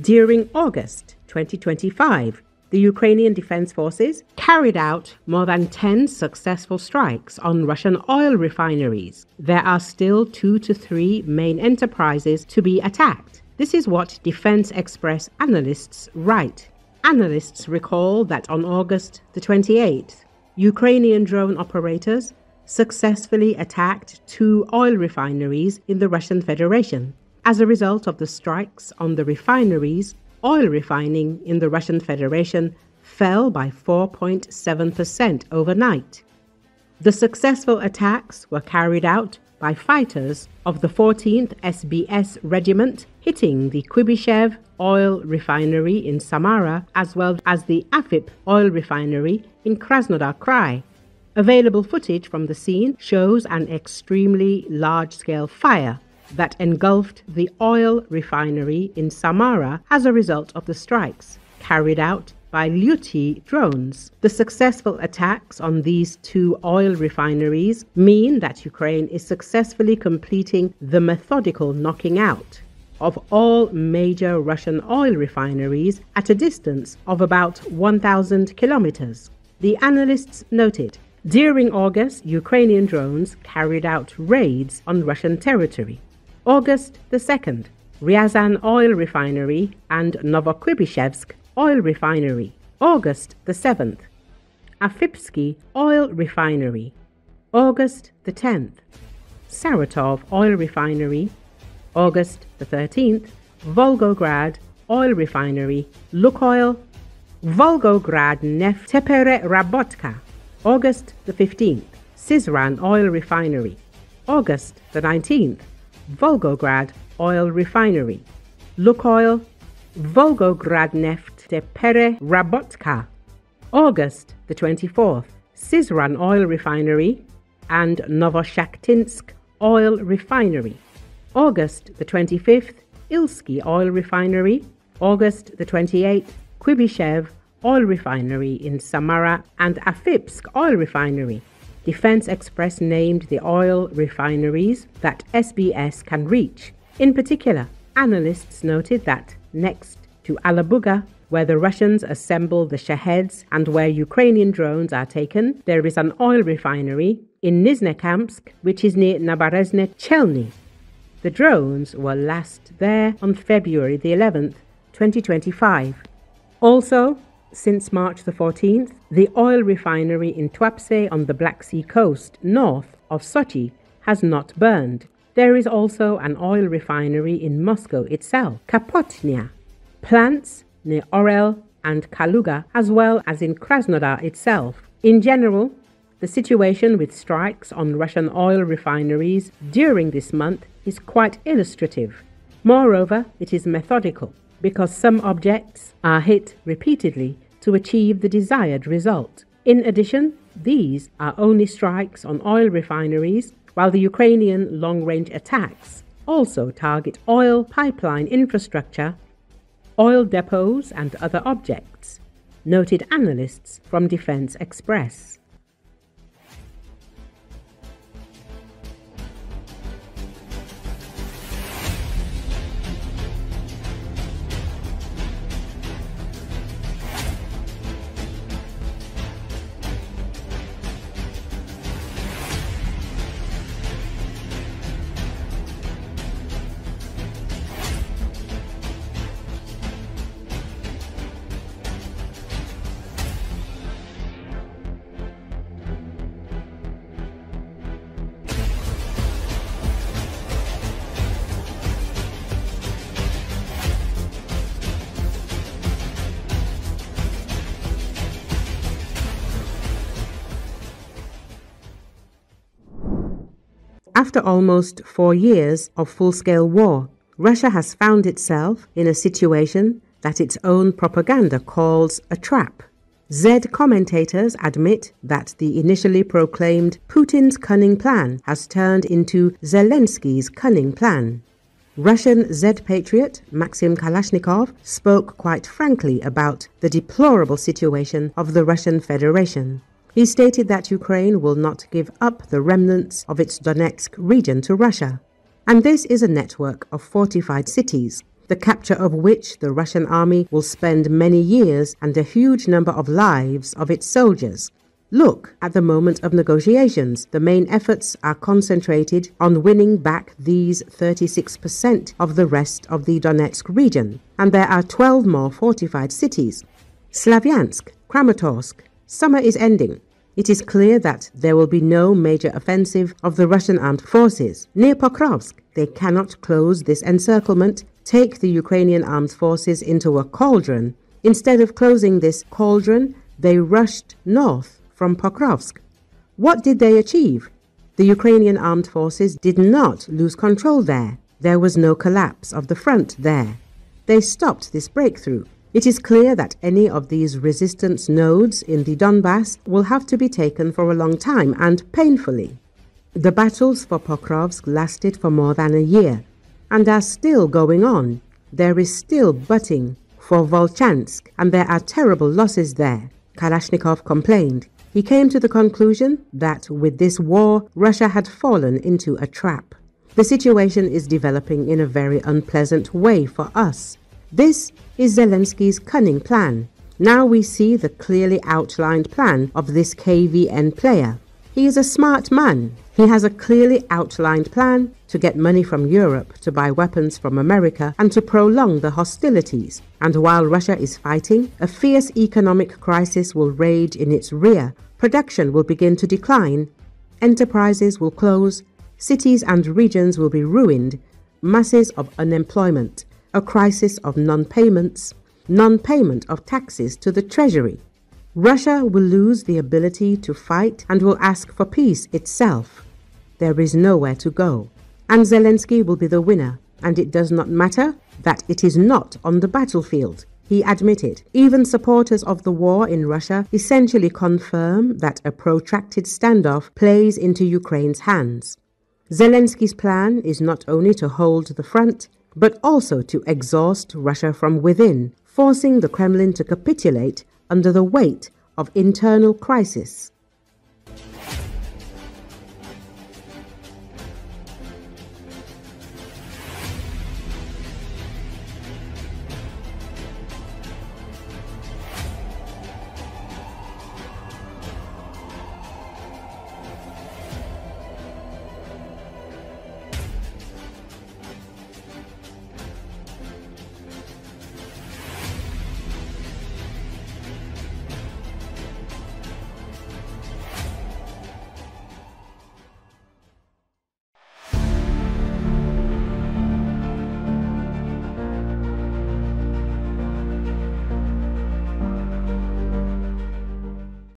During August 2025, the Ukrainian Defense Forces carried out more than 10 successful strikes on Russian oil refineries. There are still 2 to 3 main enterprises to be attacked. This is what Defense Express analysts write. Analysts recall that on August the 28th, Ukrainian drone operators successfully attacked 2 oil refineries in the Russian Federation. As a result of the strikes on the refineries, oil refining in the Russian Federation fell by 4.7% overnight. The successful attacks were carried out by fighters of the 14th SBS Regiment, hitting the Kuibyshev Oil Refinery in Samara as well as the Afip Oil Refinery in Krasnodar Krai. Available footage from the scene shows an extremely large-scale fire that engulfed the oil refinery in Samara as a result of the strikes carried out by Lyuty drones. The successful attacks on these 2 oil refineries mean that Ukraine is successfully completing the methodical knocking out of all major Russian oil refineries at a distance of about 1,000 kilometers. The analysts noted, during August, Ukrainian drones carried out raids on Russian territory. August the 2nd, Ryazan Oil Refinery and Novokubishevsk Oil Refinery. August the 7th, Afip Oil Refinery. August the 10th, Saratov Oil Refinery. August the 13th, Volgograd Oil Refinery. Lukoil, Volgograd Neft Tepere-Rabotka. August the 15th, Syzran Oil Refinery. August the 19th, Volgograd Oil Refinery. Lukoil, Volgograd Neft Tepere-Rabotka. August the 24th, Syzran Oil Refinery and Novoshakhtinsk Oil Refinery. August the 25th, Ilsky Oil Refinery. August the 28th, Kuibyshev Oil Refinery in Samara and Afip Oil Refinery. Defense Express named the oil refineries that SBS can reach. In particular, analysts noted that next to Alabuga, where the Russians assemble the Shaheds and where Ukrainian drones are taken, there is an oil refinery in Nizhnekamsk, which is near Naberezhne Chelny. The drones were last there on February the 11th, 2025. Also, since March the 14th, the oil refinery in Tuapse on the Black Sea coast, north of Sochi, has not burned. There is also an oil refinery in Moscow itself, Kapotnia. Plants near Orel and Kaluga, as well as in Krasnodar itself. In general, the situation with strikes on Russian oil refineries during this month is quite illustrative. Moreover, it is methodical, because some objects are hit repeatedly to achieve the desired result. In addition, these are only strikes on oil refineries, while the Ukrainian long-range attacks also target oil pipeline infrastructure, oil depots and other objects, noted analysts from Defense Express. After almost 4 years of full-scale war, Russia has found itself in a situation that its own propaganda calls a trap. Z commentators admit that the initially proclaimed Putin's cunning plan has turned into Zelensky's cunning plan. Russian Z patriot Maxim Kalashnikov spoke quite frankly about the deplorable situation of the Russian Federation. He stated that Ukraine will not give up the remnants of its Donetsk region to Russia. And this is a network of fortified cities. the capture of which the Russian army will spend many years and a huge number of lives of its soldiers. Look, at the moment of negotiations, the main efforts are concentrated on winning back these 36% of the rest of the Donetsk region, and there are 12 more fortified cities. Slavyansk, Kramatorsk, summer is ending. It is clear that there will be no major offensive of the Russian armed forces. Near Pokrovsk, they cannot close this encirclement, take the Ukrainian armed forces into a cauldron. Instead of closing this cauldron, they rushed north from Pokrovsk. What did they achieve? The Ukrainian armed forces did not lose control there. There was no collapse of the front there. They stopped this breakthrough. It is clear that any of these resistance nodes in the Donbass will have to be taken for a long time and painfully. The battles for Pokrovsk lasted for more than a year and are still going on. There is still butting for Volchansk and there are terrible losses there. Kalashnikov complained. He came to the conclusion that with this war, Russia had fallen into a trap. The situation is developing in a very unpleasant way for us. This is Zelensky's cunning plan. Now we see the clearly outlined plan of this KVN player. He is a smart man. He has a clearly outlined plan to get money from Europe, to buy weapons from America, and to prolong the hostilities. And while Russia is fighting, a fierce economic crisis will rage in its rear. Production will begin to decline. Enterprises will close. Cities and regions will be ruined. Masses of unemployment. A crisis of non-payments. Non-payment of taxes to the treasury. Russia will lose the ability to fight and will ask for peace itself. There is nowhere to go. And Zelensky will be the winner. And it does not matter that it is not on the battlefield. He admitted. Even supporters of the war in Russia essentially confirm that a protracted standoff plays into Ukraine's hands. Zelensky's plan is not only to hold the front, but also to exhaust Russia from within, forcing the Kremlin to capitulate under the weight of internal crisis.